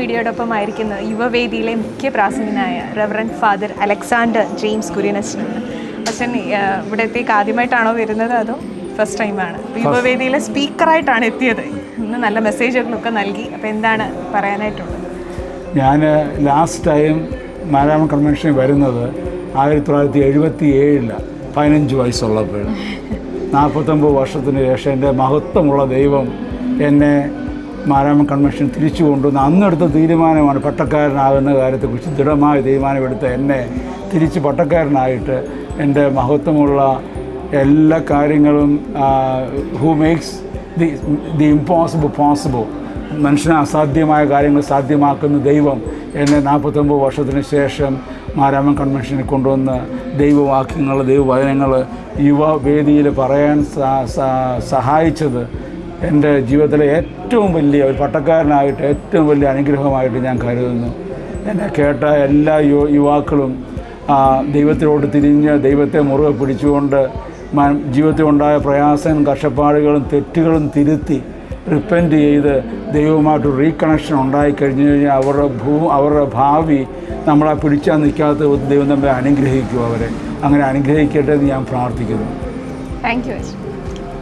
മീഡിയയോടൊപ്പം ആയിരിക്കുന്നത് യുവവേദിയിലെ മുഖ്യ പ്രാസംഗികനായ Reverend father Alexander James കുര്യനച്ചനാണ്. അച്ഛൻ ഇവിടത്തേക്ക് ആദ്യമായിട്ടാണോ വരുന്നത് അതോ ഫസ്റ്റ് ടൈമാണ്? യുവവേദിയിലെ സ്പീക്കറായിട്ടാണ് എത്തിയത്. ഇന്ന് നല്ല മെസ്സേജുകളൊക്കെ നൽകി. അപ്പോൾ എന്താണ് പറയാനായിട്ടുള്ളത്? ഞാൻ ലാസ്റ്റ് ടൈം മാരാമൺ കൺവെൻഷനിൽ വരുന്നത് 1977 15 വയസ്സുള്ളപ്പോൾ. 49 വർഷത്തിന് ശേഷം എൻ്റെ മഹത്വമുള്ള ദൈവം എന്നെ മാരാമൺ കൺവെൻഷൻ തിരിച്ചു കൊണ്ടുവന്ന് അന്നെടുത്ത തീരുമാനമാണ് പട്ടക്കാരനാകുന്ന കാര്യത്തെക്കുറിച്ച് ദൃഢമായ തീരുമാനമെടുത്ത് എന്നെ തിരിച്ച് പട്ടക്കാരനായിട്ട് എൻ്റെ മഹത്വമുള്ള എല്ലാ കാര്യങ്ങളും who makes the impossible possible, മനുഷ്യന് അസാധ്യമായ കാര്യങ്ങൾ സാധ്യമാക്കുന്ന ദൈവം എന്നെ 49 വർഷത്തിന് ശേഷം മാരാമൺ കൺവെൻഷനിൽ കൊണ്ടുവന്ന് ദൈവവാക്യങ്ങൾ, ദൈവവചനങ്ങൾ യുവവേദിയിൽ പറയാൻ സഹായിച്ചത് എൻ്റെ ജീവിതത്തിലെ ഏറ്റവും വലിയ ഒരു പട്ടക്കാരനായിട്ട് ഏറ്റവും വലിയ അനുഗ്രഹമായിട്ട് ഞാൻ കരുതുന്നു. എന്നെ കേട്ട എല്ലാ യുവാക്കളും ദൈവത്തിലോട്ട് തിരിഞ്ഞ് ദൈവത്തെ മുറുകെ പിടിച്ചുകൊണ്ട് ജീവിതത്തിലുണ്ടായ പ്രയാസങ്ങളും കഷ്ടപ്പാടുകളും തെറ്റുകളും തിരുത്തി റിപ്പൻറ്റ് ചെയ്ത് ദൈവവുമായിട്ട് റീകണക്ഷൻ ഉണ്ടായിക്കഴിഞ്ഞു കഴിഞ്ഞാൽ അവരുടെ ഭാവി നമ്മളെ പിടിച്ചാൽ നിൽക്കാത്ത ദൈവം നമ്മളെ അനുഗ്രഹിക്കും. അവരെ അങ്ങനെ അനുഗ്രഹിക്കട്ടെ എന്ന് ഞാൻ പ്രാർത്ഥിക്കുന്നു. Thank you.